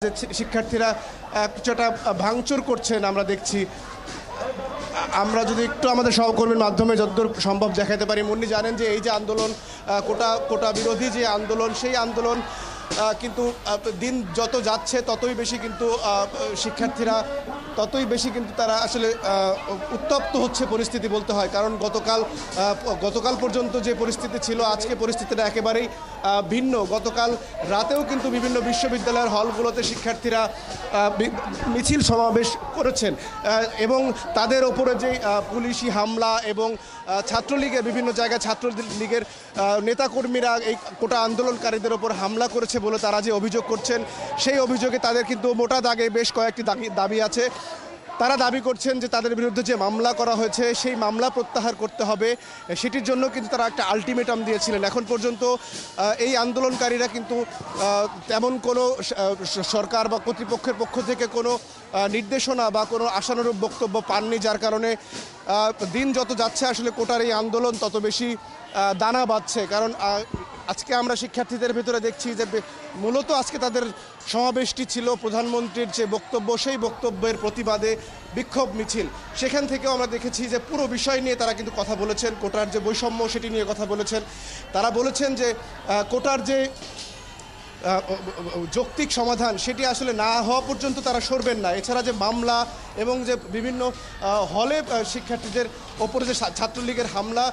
যে শিক্ষার্থীরা কিছুটা ভাঙচুর করছেন আমরা দেখছি। আমরা যদি একটু আমাদের সহকর্মীর মাধ্যমে যতদূর সম্ভব দেখাতে পারি। মুন্নি জানেন যে এই যে আন্দোলন, কোটা বিরোধী যে আন্দোলন, সেই আন্দোলন কিন্তু দিন যত যাচ্ছে ততই বেশি কিন্তু শিক্ষার্থীরা ততই বেশি কিন্তু তারা আসলে উত্তপ্ত হচ্ছে পরিস্থিতি বলতে হয়। কারণ গতকাল পর্যন্ত যে পরিস্থিতি ছিল, আজকে পরিস্থিতিটা একেবারেই ভিন্ন। গতকাল রাতেও কিন্তু বিভিন্ন বিশ্ববিদ্যালয়ের হলগুলোতে শিক্ষার্থীরা মিছিল সমাবেশ করেছেন এবং তাদের ওপরে যে পুলিশি হামলা এবং ছাত্রলীগের বিভিন্ন জায়গায় ছাত্রলীগের নেতাকর্মীরা এই কোটা আন্দোলনকারীদের ওপর হামলা করেছে বলে তারা যে অভিযোগ করছেন, সেই অভিযোগে তাদের কিন্তু মোটা দাগে বেশ কয়েকটি দাবি আছে। তারা দাবি করছেন যে তাদের বিরুদ্ধে যে মামলা করা হয়েছে সেই মামলা প্রত্যাহার করতে হবে, সেটির জন্য কিন্তু তারা একটা আলটিমেটাম দিয়েছিলেন। এখন পর্যন্ত এই আন্দোলনকারীরা কিন্তু তেমন কোনো সরকার বা কর্তৃপক্ষের পক্ষ থেকে কোনো নির্দেশনা বা কোনো আশানুরূপ বক্তব্য পাননি, যার কারণে দিন যত যাচ্ছে আসলে কোটার এই আন্দোলন তত বেশি দানা বাঁধছে। কারণ আজকে আমরা শিক্ষার্থীদের ভেতরে দেখছি যে মূলত আজকে তাদের সমাবেশটি ছিল প্রধানমন্ত্রীর যে বক্তব্য, সেই বক্তব্যের প্রতিবাদে বিক্ষোভ মিছিল। সেখান থেকেও আমরা দেখেছি যে পুরো বিষয় নিয়ে তারা কিন্তু কথা বলেছেন, কোটার যে বৈষম্য সেটি নিয়ে কথা বলেছেন। তারা বলেছেন যে কোটার যে যৌক্তিক সমাধান সেটি আসলে না হওয়া পর্যন্ত তারা সরবেন না। এছাড়া যে মামলা এবং যে বিভিন্ন হলে শিক্ষার্থীদের ওপরে যে ছাত্রলীগের হামলা,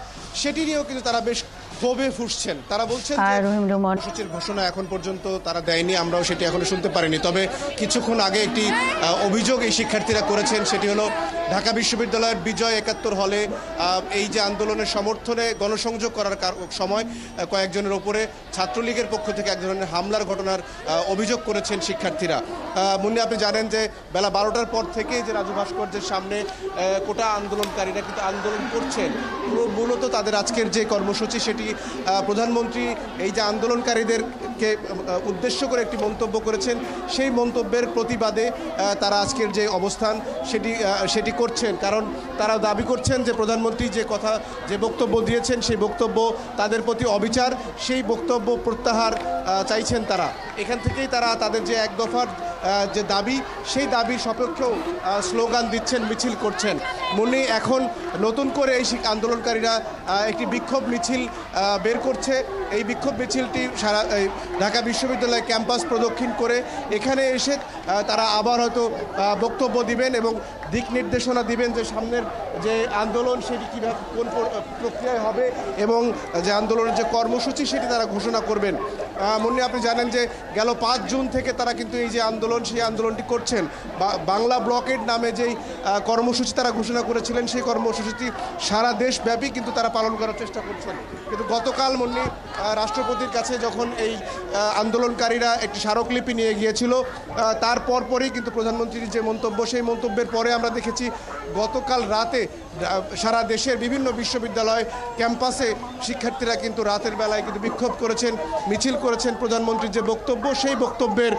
সেটি নিয়েও কিন্তু তারা বেশ ক্ষোভে ফুঁসছেন। তারা বলছেন কর্মসূচির ঘোষণা এখন পর্যন্ত তারা দেয়নি, আমরাও সেটি এখনো শুনতে পারিনি। তবে কিছুক্ষণ আগে একটি অভিযোগ এই শিক্ষার্থীরা করেছেন, সেটি হলো ঢাকা বিশ্ববিদ্যালয়ের বিজয় ৭১ হলে এই যে আন্দোলনের সমর্থনে গণসংযোগ করার সময় কয়েকজনের ওপরে ছাত্রলীগের পক্ষ থেকে এক ধরনের হামলার ঘটনার অভিযোগ করেছেন শিক্ষার্থীরা। মুন্নি, আপনি জানেন যে বেলা ১২টার পর থেকেই যে রাজু ভাস্কর্যের সামনে কোটা আন্দোলনকারীরা কিন্তু আন্দোলন করছেন। মূলত তাদের আজকের যে কর্মসূচি সেটি প্রধানমন্ত্রী এই যে আন্দোলনকারীদেরকে উদ্দেশ্য করে একটি মন্তব্য করেছেন, সেই মন্তব্যের প্রতিবাদে তারা আজকের যে অবস্থান সেটি করছেন। কারণ তারা দাবি করছেন যে প্রধানমন্ত্রী যে বক্তব্য দিয়েছেন সেই বক্তব্য তাদের প্রতি অবিচার, সেই বক্তব্য প্রত্যাহার চাইছেন তারা। এখান থেকেই তারা তাদের যে এক দফার যে দাবি, সেই দাবির সপক্ষেও স্লোগান দিচ্ছেন, মিছিল করছেন। মুন্নি, এখন নতুন করে এই আন্দোলনকারীরা একটি বিক্ষোভ মিছিল বের করছে। এই বিক্ষোভ মিছিলটি সারা ঢাকা বিশ্ববিদ্যালয় ক্যাম্পাস প্রদক্ষিণ করে এখানে এসে তারা আবার হয়তো বক্তব্য দিবেন এবং দিক নির্দেশনা দিবেন যে সামনের যে আন্দোলন সেটি কীভাবে কোন প্রক্রিয়ায় হবে এবং যে আন্দোলনের যে কর্মসূচি সেটি তারা ঘোষণা করবেন। মুন্নি, আপনি জানেন যে গেল ৫ জুন থেকে তারা কিন্তু এই যে আন্দোলন, সেই আন্দোলনটি করছেন। বাংলা ব্লকেড নামে যেই কর্মসূচি তারা ঘোষণা করেছিলেন, সেই কর্মসূচিটি সারা দেশব্যাপী কিন্তু তারা পালন করার চেষ্টা করছেন। কিন্তু গতকাল মুন্নি, রাষ্ট্রপতির কাছে যখন এই আন্দোলনকারীরা একটি স্মারকলিপি নিয়ে গিয়েছিল, তার পরপরই কিন্তু প্রধানমন্ত্রীর যে মন্তব্য, সেই মন্তব্যের পরে আমরা দেখেছি গতকাল রাতে সারা দেশের বিভিন্ন বিশ্ববিদ্যালয় ক্যাম্পাসে শিক্ষার্থীরা কিন্তু রাতের বেলায় কিন্তু বিক্ষোভ করেছেন, মিছিল করেছেন। প্রধানমন্ত্রীর যে বক্তব্য, সেই বক্তব্যের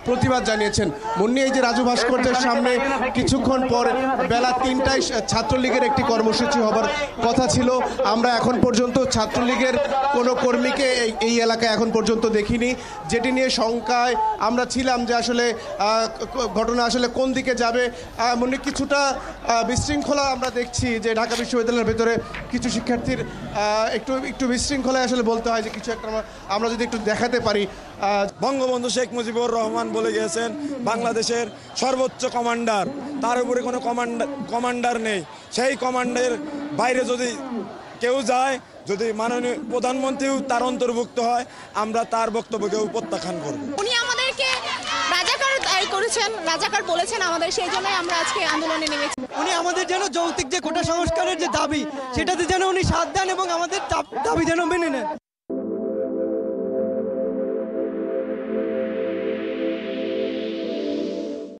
প্রতিবাদ জানিয়েছেন। মুন্নি, এই যে রাজু ভাস্কর্যের সামনে কিছুক্ষণ পর বেলা ৩টায় ছাত্রলীগের একটি কর্মসূচি হবার কথা ছিল। আমরা এখন পর্যন্ত ছাত্রলীগের কোনো কর্মীকে এই এলাকায় এখন পর্যন্ত দেখিনি, যেটি নিয়ে শঙ্কায় আমরা ছিলাম যে আসলে ঘটনা আসলে কোন দিকে যাবে। মুন্নি, কিছুটা বিশৃঙ্খলা আমরা দেখছি যে ঢাকা বিশ্ববিদ্যালয়ের ভেতরে কিছু শিক্ষার্থীর একটু বিশৃঙ্খলায় আসলে বলতে হয় যে কিছু একটা আমরা যদি একটু দেখাতে পারি। বঙ্গবন্ধু শেখ মুজিবুর রহমান বলে গিয়েছেন বাংলাদেশের সর্বোচ্চ কমান্ডার, তার উপরে কোনো কমান্ডার নেই। সেই কমান্ডের বাইরে যদি কেউ যায়, যদি মাননীয় প্রধানমন্ত্রীও তার অন্তর্ভুক্ত হয়, আমরা তার বক্তব্যকেও প্রত্যাখ্যান করব। উনি আমাদেরকে রাজাকার বলেছেন আমাদের, সেই জন্যই আমরা আজকে আন্দোলনে নেমেছি। উনি আমাদের যেন যৌক্তিক যে কোটা সংস্কারের যে দাবি, সেটাতে যেন উনি সাথ দেন এবং আমাদের দাবি যেন মেনে নেন।